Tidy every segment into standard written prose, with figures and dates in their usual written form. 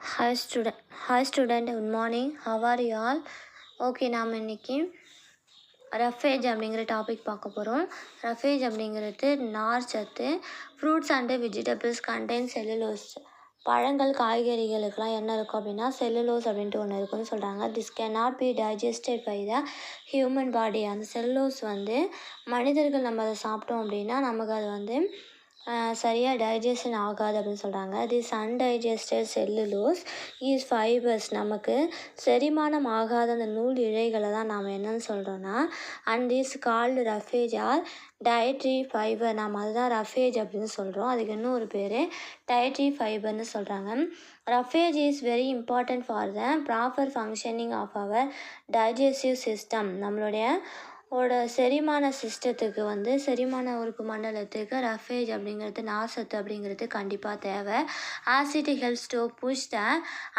Hi student, good morning. How are you all? Okay, நாம் இன்றைக்கி roughage அப்படிங்கிற topic பார்க்க போகிறோம். ரஃபேஜ் அப்படிங்கிறது நார் சத்து. Fruits and vegetables contain cellulose. பழங்கள் காய்கறிகளுக்கெலாம் என்ன இருக்கும் அப்படின்னா செல்லுலோஸ் அப்படின்ட்டு ஒன்று இருக்குன்னு சொல்கிறாங்க. This can not be digested by the human body. அந்த செல்லுலோஸ் மனிதர்கள் நம்ம அதை சாப்பிட்டோம் அப்படின்னா நமக்கு அது சரியாக டைஜஷன் ஆகாது அப்படின்னு சொல்கிறாங்க. This undigested cellulose is fibres. நமக்கு செரிமானம் ஆகாத அந்த நூல் இழைகளை தான் நாம் என்னன்னு சொல்கிறோன்னா and this called roughage or dietary fibre. நாம் அதுதான் ரஃபேஜ் அப்படின்னு சொல்கிறோம். அதுக்கு இன்னொரு பேர் டயட்ரி ஃபைபர்னு சொல்கிறாங்க. Roughage is very important for the proper functioning of our digestive system. நம்மளுடைய செரிமான சிஸ்டத்துக்கு செரிமான உறுப்பு மண்டலத்துக்கு ரஃபேஜ் அப்படிங்கிறது நார்சத்து அப்படிங்கிறது கண்டிப்பாக தேவை. As it helps to push the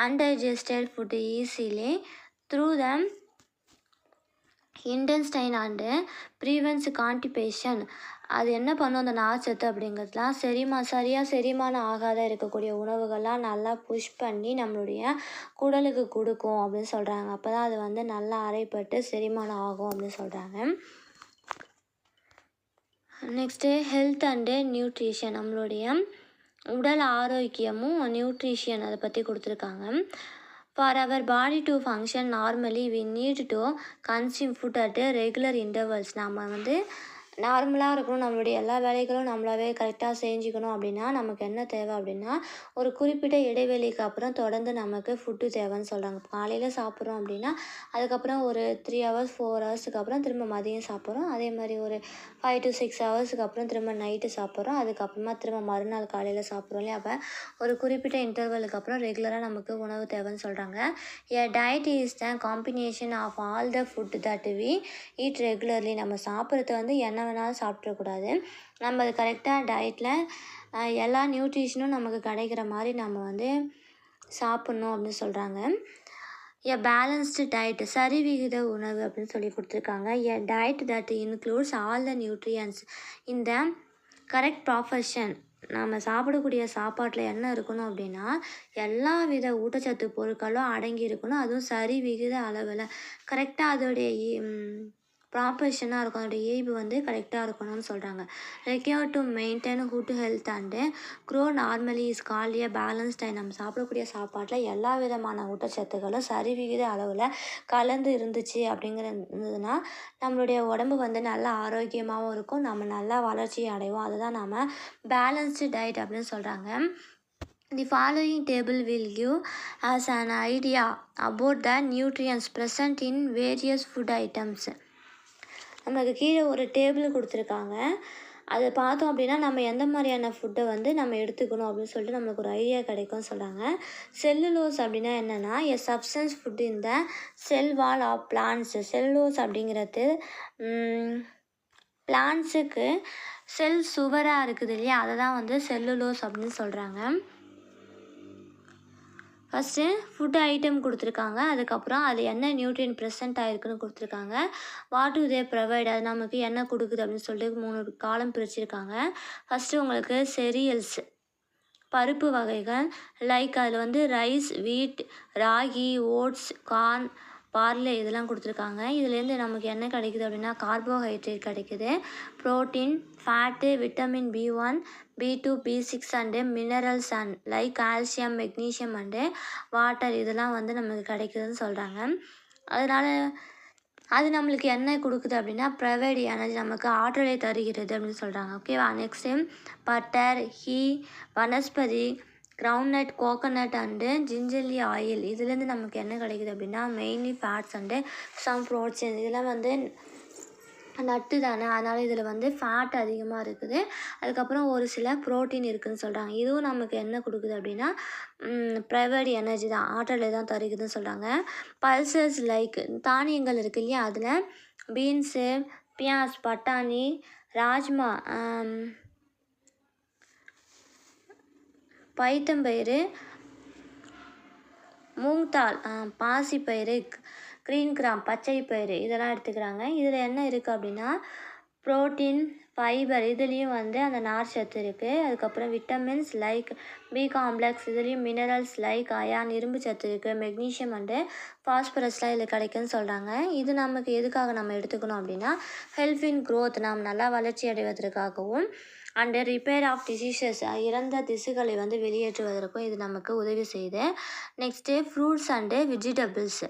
undigested food easily through the intestine and prevents constipation. அது என்ன பண்ணும் அந்த நார்ச்சத்து அப்படிங்கிறதுலாம் சரியாக செரிமானம் ஆகாத இருக்கக்கூடிய உணவுகள்லாம் நல்லா புஷ் பண்ணி நம்மளுடைய குடலுக்கு கொடுக்கும் அப்படின்னு சொல்கிறாங்க. அப்போ தான் அது நல்லா அரைப்பட்டு செரிமானம் ஆகும் அப்படின்னு சொல்கிறாங்க. Next health and nutrition. நம்மளுடைய உடல் ஆரோக்கியமும் நியூட்ரிஷன் அதை பற்றி கொடுத்துருக்காங்க. For our body to function normally, we need to consume food at regular intervals. நாம் நார்மலாக இருக்கணும், நம்மளுடைய எல்லா வேலைகளும் நம்மளாவே கரெக்டாக செஞ்சுக்கணும் அப்படின்னா நமக்கு என்ன தேவை அப்படின்னா ஒரு குறிப்பிட்ட இடைவெளிக்கு அப்புறம் தொடர்ந்து நமக்கு ஃபுட்டு தேவைன்னு சொல்கிறாங்க. காலையில் சாப்பிட்றோம் அப்படின்னா அதுக்கப்புறம் ஒரு 3 hours 4 ஹவர்ஸுக்கு அப்புறம் திரும்ப மதியம் சாப்பிட்றோம். அதே மாதிரி ஒரு 5 to 6 ஹவர்ஸுக்கு அப்புறம் திரும்ப நைட்டு சாப்பிட்றோம். அதுக்கப்புறமா திரும்ப மறுநாள் காலையில் சாப்பிட்றோம் இல்லையா? அப்போ ஒரு குறிப்பிட்ட இன்டர்வலுக்கு அப்புறம் ரெகுலராக நமக்கு உணவு தேவைன்னு சொல்கிறாங்க. A diet is the combination of all the food that we eat regularly. நம்ம சாப்பிட்றது என்ன வேணாலும் சாப்பிட்றக்கூடாது. நம்ம அது கரெக்டாக டயட்டில் எல்லா நியூட்ரிஷனும் நமக்கு கிடைக்கிற மாதிரி நம்ம சாப்பிட்ணும் அப்படின்னு சொல்கிறாங்க. எ பேலன்ஸ்டு டயட், சரிவிகித உணவு அப்படின்னு சொல்லி கொடுத்துருக்காங்க. A diet that includes all the nutrients in the correct proportion. நம்ம சாப்பிடக்கூடிய சாப்பாட்டில் என்ன இருக்கணும் அப்படின்னா எல்லா வித ஊட்டச்சத்து பொருட்களும் அடங்கி இருக்கணும். அதுவும் சரி விகித அளவில் கரெக்டாக அதோடைய ப்ராப்பர்ஷனாக இருக்கும். அதோடைய இயல்பு கரெக்டாக இருக்கணும்னு சொல்கிறாங்க. Require to maintain good health and grow normally is called a balance diet. நம்ம சாப்பிடக்கூடிய சாப்பாட்டில் எல்லா விதமான ஊட்டச்சத்துக்களும் சரிவிகித அளவில் கலந்து இருந்துச்சு இருந்ததுன்னா நம்மளுடைய உடம்பு நல்லா ஆரோக்கியமாகவும் இருக்கும், நம்ம நல்லா வளர்ச்சி அடைவோம். அதுதான் நம்ம பேலன்ஸ்டு டயட் அப்படின்னு சொல்கிறாங்க. The following table will give us an idea about the nutrients present in various food items. நமக்கு கீழே ஒரு டேபிள் கொடுத்துருக்காங்க. அதை பார்த்தோம் அப்படின்னா நம்ம எந்த மாதிரியான ஃபுட்டை நம்ம எடுத்துக்கணும் அப்படின்னு சொல்லிட்டு நம்மளுக்கு ஒரு ஐடியா கிடைக்கும்னு சொல்கிறாங்க. செல்லுலோஸ் அப்படின்னா என்னென்னா எ சப்ஸ்டன்ஸ் ஃபுட் இந்த செல் வால் ஆஃப் பிளான்ட்ஸ். செல்லுலோஸ் அப்படிங்கிறது பிளான்ட்ஸுக்கு செல் சுவராக இருக்குது இல்லையா, அதை தான் செல்லுலோஸ் அப்படின்னு சொல்கிறாங்க. ஃபஸ்ட்டு ஃபுட் ஐட்டம் கொடுத்துருக்காங்க, அதுக்கப்புறம் அது என்ன நியூட்ரியன் ப்ரெசென்ட் ஆகிருக்குன்னு கொடுத்துருக்காங்க. வாட் டு தே ப்ரொவைட், அது நமக்கு என்ன கொடுக்குது அப்படின்னு சொல்லிட்டு 3 காலம் பிரிச்சுருக்காங்க. ஃபஸ்ட்டு உங்களுக்கு செரியல்ஸ் பருப்பு வகைகள் லைக் அதில் ரைஸ், வீட், ராகி, ஓட்ஸ், கார்ன், பார்லே இதெல்லாம் கொடுத்துருக்காங்க. இதுலேருந்து நமக்கு என்ன கிடைக்குது அப்படின்னா கார்போஹைட்ரேட் கிடைக்குது, protein, fat, vitamin B1, B2, B6 and minerals and like calcium, magnesium and water இதெல்லாம் நமக்கு கிடைக்குதுன்னு சொல்கிறாங்க. அதனால் அது நம்மளுக்கு என்ன கொடுக்குது அப்படின்னா ப்ரொவைட் எனர்ஜி, நமக்கு ஆற்றலை தருகிறது அப்படின்னு சொல்கிறாங்க. ஓகேவா? Next butter, ghee, vanaspati, groundnut, coconut and gingelly oil இதுலேருந்து நமக்கு என்ன கிடைக்குது அப்படின்னா mainly fats and some protein. இதெல்லாம் நட்டு தானே, அதனால் இதில் ஃபேட் அதிகமாக இருக்குது, அதுக்கப்புறம் ஒரு சில ப்ரோட்டீன் இருக்குதுன்னு சொல்கிறாங்க. இதுவும் நமக்கு என்ன கொடுக்குது அப்படின்னா ப்ரைவேட் எனர்ஜி தான், ஆற்றலை தான் தருகுதுன்னு சொல்கிறாங்க. பல்சஸ் லைக் தானியங்கள் இருக்குது இல்லையா, அதில் பீன்ஸு, பியாஸ், பட்டாணி, ராஜ்மா, பைத்தம்பயிறு, மூங்தால், பாசிப்பயிறு, க்ரீன் கிராம், பச்சை பயிறு இதெல்லாம் எடுத்துக்கிறாங்க. இதில் என்ன இருக்குது அப்படின்னா ப்ரோட்டீன், ஃபைபர் இதுலேயும் வந்து அந்த நார் சத்து இருக்குது. அதுக்கப்புறம் விட்டமின்ஸ் லைக் பி காம்ப்ளெக்ஸ், இதுலேயும் மினரல்ஸ் லைக் அயான் இரும்பு சத்து இருக்குது. மெக்னீஷியம் அண்டு ஃபாஸ்பரஸ்லாம் இதில் கிடைக்குன்னு சொல்கிறாங்க. இது நமக்கு எதுக்காக நம்ம எடுத்துக்கணும் அப்படின்னா ஹெல்த் இன் க்ரோத், நாம் நல்லா வளர்ச்சி அடைவதற்காகவும் அண்டு ரிப்பேர் ஆஃப் டிசீசஸ், இறந்த திசுகளை வந்து வெளியேற்றுவதற்கும் இது நமக்கு உதவி செய்யுது. நெக்ஸ்ட்டு ஃப்ரூட்ஸ் அண்டு வெஜிடபிள்ஸ்,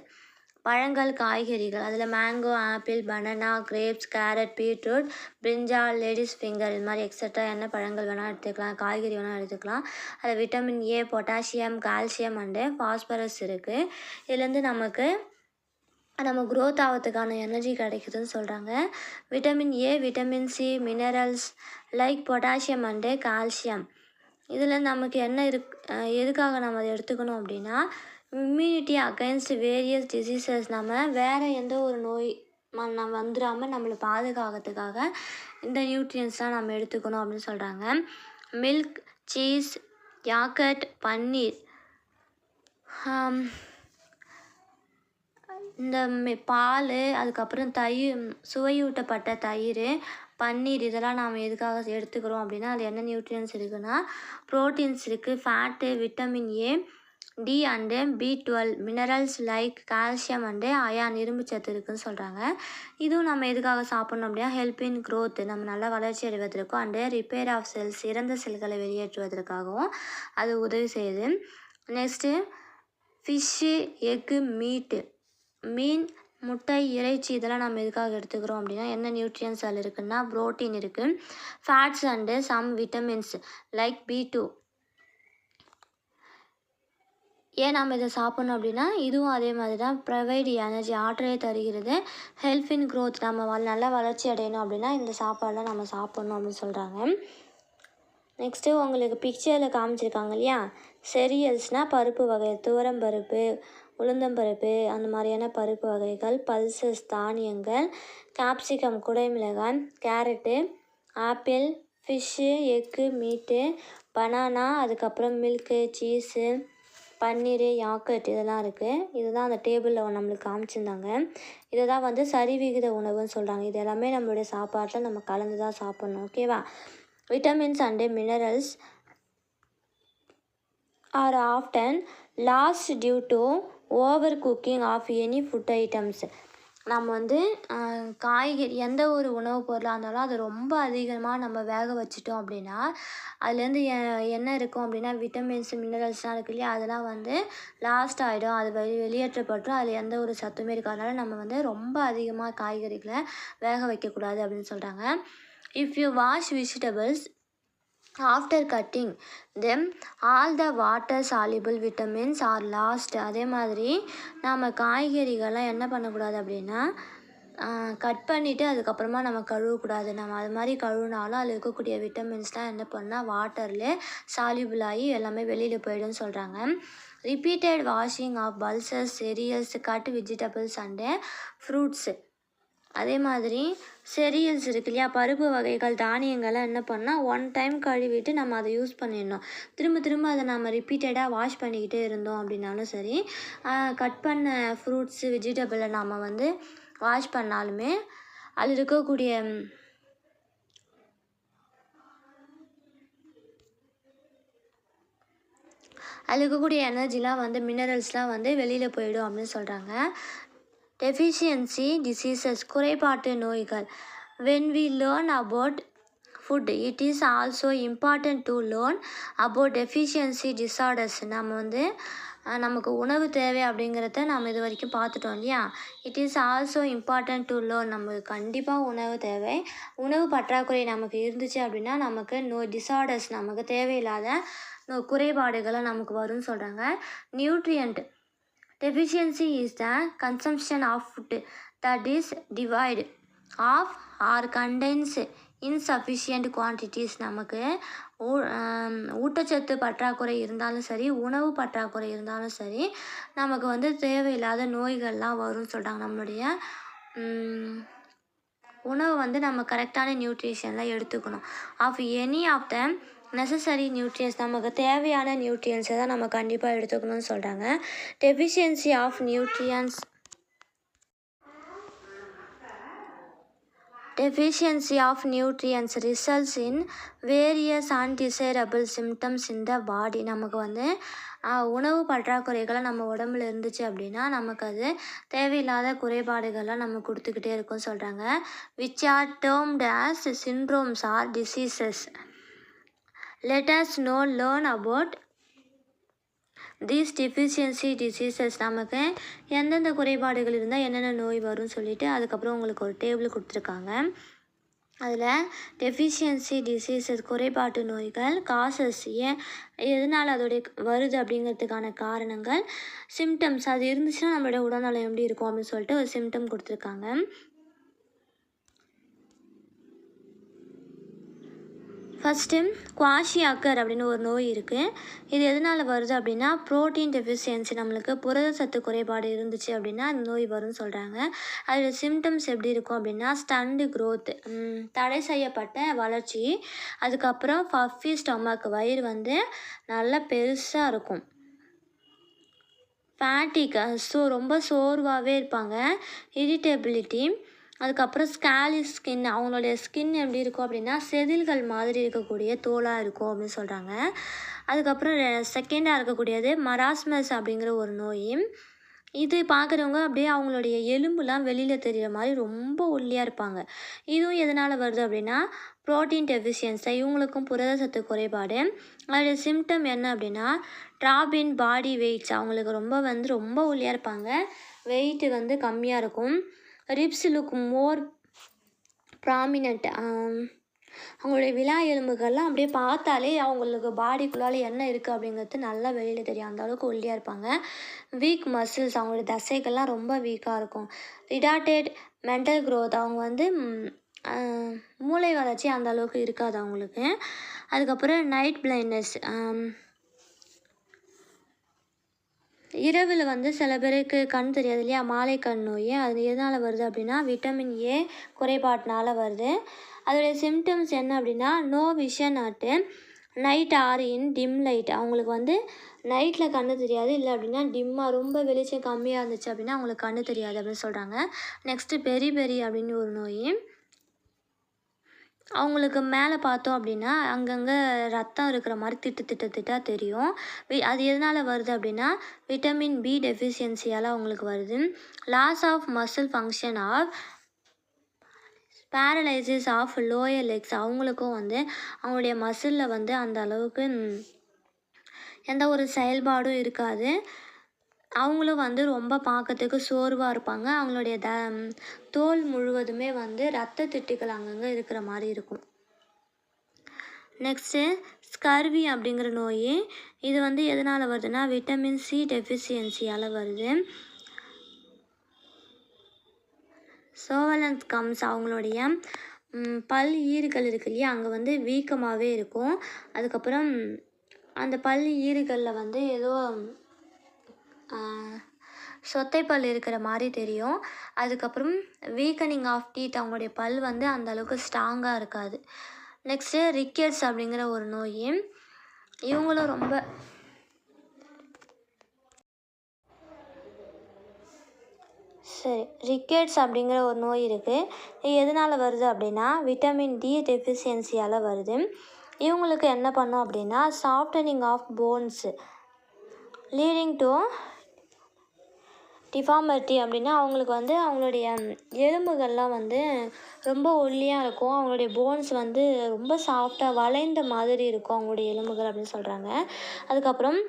பழங்கள் காய்கறிகள், அதில் mango, apple, banana, grapes, carrot, beetroot, brinjal, ladies finger, இது மாதிரி எக்ஸட்ரா என்ன பழங்கள் வேணால் எடுத்துக்கலாம், காய்கறி வேணால் எடுத்துக்கலாம். அதில் vitamin A, potassium, calcium and phosphorus இருக்குது. இதுலேருந்து நம்ம க்ரோத் ஆகிறதுக்கான எனர்ஜி கிடைக்குதுன்னு சொல்கிறாங்க. Vitamin A, vitamin C, minerals like potassium and calcium, இதில் நமக்கு என்ன எதுக்காக நம்ம அதை எடுத்துக்கணும் அப்படின்னா இம்யூனிட்டி அகைன்ஸ்ட் வேரியஸ் டிசீசஸ், நம்ம வேறு எந்த ஒரு நோய் நம்ம வந்துடாமல் நம்மளை பாதுகாக்கிறதுக்காக இந்த நியூட்ரியன்ஸ்லாம் நம்ம எடுத்துக்கணும் அப்படின்னு சொல்கிறாங்க. மில்க், சீஸ், யாகர்ட், பன்னீர், இந்த பால், அதுக்கப்புறம் தயிர், சுவையூட்டப்பட்ட தயிர், பன்னீர், இதெல்லாம் நாம் எதுக்காக எடுத்துக்கிறோம் அப்படின்னா அது என்ன நியூட்ரியன்ஸ் இருக்குன்னா ப்ரோட்டீன்ஸ் இருக்குது, fat, vitamin A, D and B12, minerals like calcium and iron இரும்பு சத்து இருக்குதுன்னு சொல்கிறாங்க. இதுவும் நம்ம எதுக்காக சாப்பிட்ணும் அப்படின்னா ஹெல்ப் இன் க்ரோத், நம்ம நல்லா வளர்ச்சி அடைவதற்கும் அண்டு ரிப்பேர் ஆஃப் செல்ஸ், இறந்த செல்களை வெளியேற்றுவதற்காகவும் அது உதவி செய்யுது. நெக்ஸ்ட்டு ஃபிஷ்ஷு, எக்கு, மீட்டு, மீன், முட்டை, இறைச்சி, இதெல்லாம் நம்ம எதுக்காக எடுத்துக்கிறோம் அப்படின்னா என்ன நியூட்ரியன்ஸ் அதில் இருக்குன்னா ப்ரோட்டீன் இருக்குது, fats and some vitamins like B2. ஏன் நம்ம இதை சாப்பிட்ணும் அப்படின்னா இதுவும் அதே மாதிரி தான் ப்ரொவைட் எனர்ஜி, ஆற்றலை தருகிறது. ஹெல்த் இன் க்ரோத், நம்ம நல்லா வளர்ச்சி அடையணும் அப்படின்னா இந்த சாப்பாடெலாம் நம்ம சாப்பிட்ணும் அப்படின்னு சொல்கிறாங்க. நெக்ஸ்ட்டு உங்களுக்கு பிக்சரில் காமிச்சிருக்காங்க இல்லையா, செரியல்ஸ்னால் பருப்பு வகை, துவரம்பருப்பு, உளுந்தம்பருப்பு, அந்த மாதிரியான பருப்பு வகைகள், பல்சஸ் தானியங்கள், கேப்சிகம் குடைமிளகாய், carrot, apple, fish, egg, meat, banana, அதுக்கப்புறம் மில்க்கு, சீஸு, பன்னீர், யாகர்ட், இதெல்லாம் இருக்குது. இதுதான் அந்த டேபிளில் நம்மளுக்கு காமிச்சிருந்தாங்க. இதை தான் வந்து சரிவிகித உணவுன்னு சொல்கிறாங்க. இது எல்லாமே நம்மளுடைய சாப்பாட்டில் நம்ம கலந்து தான் சாப்பிட்ணும். ஓகேவா? Vitamins and minerals are often lost due to over cooking of any food items. நம்ம வந்து காய்கறி எந்த ஒரு உணவுப் பொருளாக இருந்தாலும் அது ரொம்ப அதிகமாக நம்ம வேக வச்சிட்டோம் அப்படின்னா அதுலேருந்து என்ன இருக்கும் அப்படின்னா விட்டமின்ஸ், மினரல்ஸ்லாம் இருக்கு இல்லையா, அதெல்லாம் வந்து லாஸ்ட் ஆகிடும், அது வெளியேற்றப்பட்டும், அதில் எந்த ஒரு சத்துமே இருக்காதனால நம்ம வந்து ரொம்ப அதிகமாக காய்கறிகளை வேக வைக்கக்கூடாது அப்படின்னு சொல்கிறாங்க. If you wash vegetables after cutting them all the water soluble vitamins R last. அதே மாதிரி நம்ம காய்கறிகள்லாம் என்ன பண்ணக்கூடாது அப்படின்னா கட் பண்ணிவிட்டு அதுக்கப்புறமா நம்ம கழுவக்கூடாது. நம்ம அது மாதிரி கழுவினாலும் அதில் இருக்கக்கூடிய விட்டமின்ஸ்லாம் என்ன பண்ணால் வாட்டரில் சால்யூபிள் ஆகி எல்லாமே வெளியில் போய்டும்னு சொல்கிறாங்க. Repeated washing of pulses, cereals, cut vegetables and fruits. அதே மாதிரி செரியல்ஸ் இருக்கு இல்லையா, பருப்பு வகைகள், தானியங்கள்லாம் என்ன பண்ணால் ஒன் டைம் கழுவிட்டு நம்ம அதை யூஸ் பண்ணிடணும். திரும்ப அதை நம்ம ரிப்பீட்டடாக வாஷ் பண்ணிக்கிட்டே இருந்தோம் அப்படின்னாலும் சரி, கட் பண்ண ஃப்ரூட்ஸு, வெஜிடபிளை நம்ம வந்து வாஷ் பண்ணாலுமே அதில் இருக்கக்கூடிய எனர்ஜிலாம் வந்து மினரல்ஸ்லாம் வந்து வெளியில் போயிடும் அப்படின்னு சொல்கிறாங்க. டெஃபிஷியன்சி டிசீசஸ், குறைபாட்டு நோய்கள். When we learn about food it is also important to learn about deficiency disorders. நம்ம வந்து நமக்கு உணவு தேவை அப்படிங்கிறத நம்ம இது வரைக்கும் பார்த்துட்டோம் இல்லையா. It is also important to learn, நமக்கு கண்டிப்பாக உணவு தேவை. உணவு பற்றாக்குறை நமக்கு இருந்துச்சு அப்படின்னா நமக்கு டிஸார்டர்ஸ், நமக்கு தேவையில்லாத குறைபாடுகளை நமக்கு வரும்னு சொல்கிறாங்க. Nutrient deficiency is the consumption of food that is devoid of or contains insufficient quantities. நமக்கு ஊட்டச்சத்து பற்றாக்குறை இருந்தாலும் சரி, உணவு பற்றாக்குறை இருந்தாலும் சரி, நமக்கு வந்து தேவையில்லாத நோய்கள்லாம் வரும்னு சொல்கிறாங்க. நம்மளுடைய உணவு வந்து நம்ம கரெக்டான நியூட்ரிஷனில் எடுத்துக்கணும். Of any of the necessary nutrients, நமக்கு தேவையான நியூட்ரியன்ஸை தான் நம்ம கண்டிப்பாக எடுத்துக்கணும்னு சொல்கிறாங்க. Deficiency of nutrients deficiency of nutrients results in various undesirable symptoms in the body. நமக்கு வந்து உணவு பற்றாக்குறைகளை நம்ம உடம்புல இருந்துச்சு அப்படின்னா நமக்கு அது தேவையில்லாத குறைபாடுகள்லாம் நம்ம கொடுத்துக்கிட்டே இருக்கும்னு சொல்கிறாங்க. Which are termed as syndromes or diseases. Let us learn about these deficiency diseases. நமக்கு எந்தெந்த குறைபாடுகள் இருந்தால் என்னென்ன நோய் வரும்னு சொல்லிட்டு அதுக்கப்புறம் உங்களுக்கு ஒரு டேபிள் கொடுத்துருக்காங்க. அதில் டெஃபிஷியன்சி டிசீசஸ் குறைபாட்டு நோய்கள், காசஸ் எதனால் அதோடைய வருது அப்படிங்கிறதுக்கான காரணங்கள், சிம்டம்ஸ் அது இருந்துச்சுன்னா நம்மளோட உடல்நலம் எப்படி இருக்கும் அப்படின்னு சொல்லிட்டு ஒரு சிம்டம் கொடுத்துருக்காங்க. ஃபஸ்ட்டு குவாஷியாக்கர் அப்படின்னு ஒரு நோய் இருக்குது. இது எதனால் வருது அப்படின்னா ப்ரோட்டீன் டெஃபிஷியன்சி, நம்மளுக்கு புரத சத்து குறைபாடு இருந்துச்சு அப்படின்னா அந்த நோய் வரும்னு சொல்கிறாங்க. அதோட சிம்டம்ஸ் எப்படி இருக்கும் அப்படின்னா ஸ்டண்டு க்ரோத், தடை செய்யப்பட்ட வளர்ச்சி, அதுக்கப்புறம் பஃபி ஸ்டொமக், வயிறு வந்து நல்லா பெருசாக இருக்கும், ஃபேட்டிக், ரொம்ப சோர்வாகவே இருப்பாங்க, இரிட்டபிலிட்டி, அதுக்கப்புறம் ஸ்கேலி ஸ்கின், அவங்களுடைய ஸ்கின் எப்படி இருக்கும் அப்படின்னா செதில்கள் மாதிரி இருக்கக்கூடிய தோலாக இருக்கும் அப்படின்னு சொல்கிறாங்க. அதுக்கப்புறம் செகண்டாக இருக்கக்கூடியது மராஸ்மஸ் அப்படிங்கிற ஒரு நோய். இது பார்க்குறவங்க அப்படியே அவங்களுடைய எலும்புலாம் வெளியில் தெரிகிற மாதிரி ரொம்ப ஒல்லியாக இருப்பாங்க. இதுவும் எதனால் வருது அப்படின்னா ப்ரோட்டீன் டெஃபிஷியன்சி, இவங்களுக்கும் புரத சத்து குறைபாடு. அதோடைய சிம்டம் என்ன அப்படின்னா ட்ராப் இன் பாடி வெயிட்ஸ், அவங்களுக்கு ரொம்ப ஒல்லியாக இருப்பாங்க, வெயிட்டு வந்து கம்மியாக இருக்கும். ரிப்ஸ் லுக் மோர் ப்ராமினெண்ட், அவங்களுடைய விலா எலும்புகள்லாம் அப்படியே பார்த்தாலே அவங்களுக்கு பாடிக்குள்ளால் என்ன இருக்குது அப்படிங்கிறது நல்லா வெளியில் தெரியும், அந்த அளவுக்கு ஒல்லியாக இருப்பாங்க. வீக் மசில்ஸ், அவங்களுடைய தசைகள்லாம் ரொம்ப வீக்காக இருக்கும். ரிடார்டட் மென்டல் க்ரோத், அவங்க வந்து மூளை வளர்ச்சி அந்த அளவுக்கு இருக்காது அவங்களுக்கு. அதுக்கப்புறம் நைட் பிளைண்ட்னஸ், இரவில் வந்து சில பேருக்கு கண் தெரியாது இல்லையா, மாலை கண் நோய், அது எதனால் வருது அப்படின்னா விட்டமின் ஏ குறைபாட்டினால வருது. அதோடைய சிம்டம்ஸ் என்ன அப்படின்னா no vision at night or in dim light, அவங்களுக்கு வந்து நைட்டில் கண்ணு தெரியாது, இல்லை அப்படின்னா டிம்மாக ரொம்ப வெளிச்சம் கம்மியாக இருந்துச்சு அப்படின்னா அவங்களுக்கு கண்ணு தெரியாது அப்படின்னு சொல்கிறாங்க. நெக்ஸ்ட்டு பெரி அப்படின்னு ஒரு நோய், அவங்களுக்கு மேலே பார்த்தோம் அப்படின்னா அங்கங்கே ரத்தம் இருக்கிற மாதிரி திட்டாக தெரியும். அது எதனால் வருது அப்படின்னா விட்டமின் பி டெஃபிஷியன்சியால் அவங்களுக்கு வருது. Loss of muscle function of paralysis of lower legs, அவங்களுக்கும் வந்து அவங்களுடைய மசிலில் வந்து அந்த அளவுக்கு எந்த ஒரு செயல்பாடும் இருக்காது, அவங்களும் வந்து ரொம்ப பார்க்கறதுக்கு சோர்வாக இருப்பாங்க, அவங்களுடைய தோல் முழுவதுமே வந்து இரத்த திட்டுகள் அங்கங்கே இருக்கிற மாதிரி இருக்கும். நெக்ஸ்ட்டு ஸ்கர்வி அப்படிங்கிற நோய், இது வந்து எதனால் வருதுன்னா விட்டமின் சி டெஃபிஷியன்சியால் வருது. சோவலன்ஸ் கம்ஸ், அவங்களுடைய பல் ஈறுகள் இருக்கு இல்லையா, அங்கே வந்து வீக்கமாகவே இருக்கும். அதுக்கப்புறம் அந்த பல் ஈறுகளில் வந்து ஏதோ சொத்தைப்பல் இருக்கிற மாதிரி தெரியும். அதுக்கப்புறம் வீக்கனிங் ஆஃப் டீத், அவங்களுடைய பல் வந்து அந்த அளவுக்கு ஸ்ட்ராங்காக இருக்காது. நெக்ஸ்ட்டு ரிக்கெட்ஸ் அப்படிங்கிற ஒரு நோய், இவங்களும் ரொம்ப ரிக்கெட்ஸ் அப்படிங்கிற ஒரு நோய் இருக்குது. இது எதனால் வருது அப்படின்னா விட்டமின் டி டெஃபிஷியன்சியால் வருது. இவங்களுக்கு என்ன பண்ணும் அப்படின்னா softening of bones leading to deformity, அப்படின்னா அவங்களுக்கு வந்து அவங்களுடைய எலும்புகள்லாம் வந்து ரொம்ப ஒல்லியாக இருக்கும், அவங்களுடைய போன்ஸ் வந்து ரொம்ப சாஃப்டாக வளைந்த மாதிரி இருக்கும் அவங்களுடைய எலும்புகள் அப்படின்னு சொல்கிறாங்க. அதுக்கப்புறம்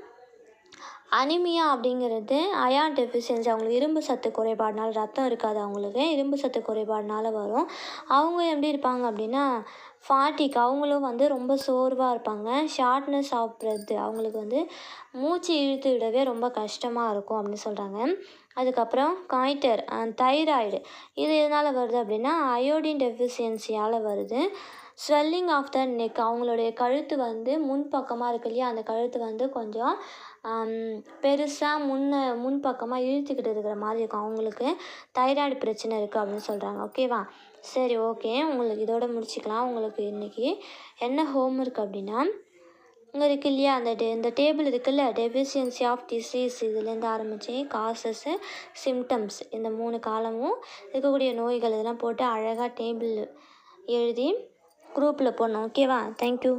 அனிமியா அப்படிங்கிறது அயான் டெஃபிஷியன்சி, அவங்களுக்கு இரும்பு சத்து குறைபாடுனால, ரத்தம் இருக்காது அவங்களுக்கு, இரும்பு சத்து குறைபாடுனால வரும். அவங்க எப்படி இருப்பாங்க அப்படின்னா ஃபாட்டிக், அவங்களும் வந்து ரொம்ப சோர்வாக இருப்பாங்க. ஷார்ட்னஸ் ஆஃப் பிரெத், அவங்களுக்கு வந்து மூச்சு இழுத்து விடவே ரொம்ப கஷ்டமாக இருக்கும் அப்படின்னு சொல்கிறாங்க. அதுக்கப்புறம் காய்டர் தைராய்டு, இது எதனால் வருது அப்படின்னா அயோடின் டெஃபிஷியன்சியால் வருது. ஸ்வெல்லிங் ஆஃப் த நெக், அவங்களுடைய கழுத்து வந்து முன்பக்கமாக இருக்கு இல்லையா, அந்த கழுத்து வந்து கொஞ்சம் பெருசாக முன்பக்கமாக இழுத்துக்கிட்டு இருக்கிற மாதிரி இருக்கும், அவங்களுக்கு தைராய்டு பிரச்சனை இருக்குது அப்படின்னு சொல்கிறாங்க. ஓகேவா, சரி ஓகே, உங்களுக்கு இதோட முடிச்சுக்கலாம். உங்களுக்கு இன்றைக்கி என்ன ஹோம்ஒர்க் அப்படின்னா இங்கே இருக்கு இல்லையா இந்த டேபிள் இருக்குல்ல, டெஃபிஷியன்சி ஆஃப் டிசீஸ் இதுலேருந்து ஆரம்பித்து காசஸ்ஸு, சிம்டம்ஸ் இந்த 3 காலமும் இருக்கக்கூடிய நோய்கள் இதெல்லாம் போட்டு அழகாக டேபிள் எழுதி குரூப்பில் போடணும். ஓகேவா? தேங்க்யூ.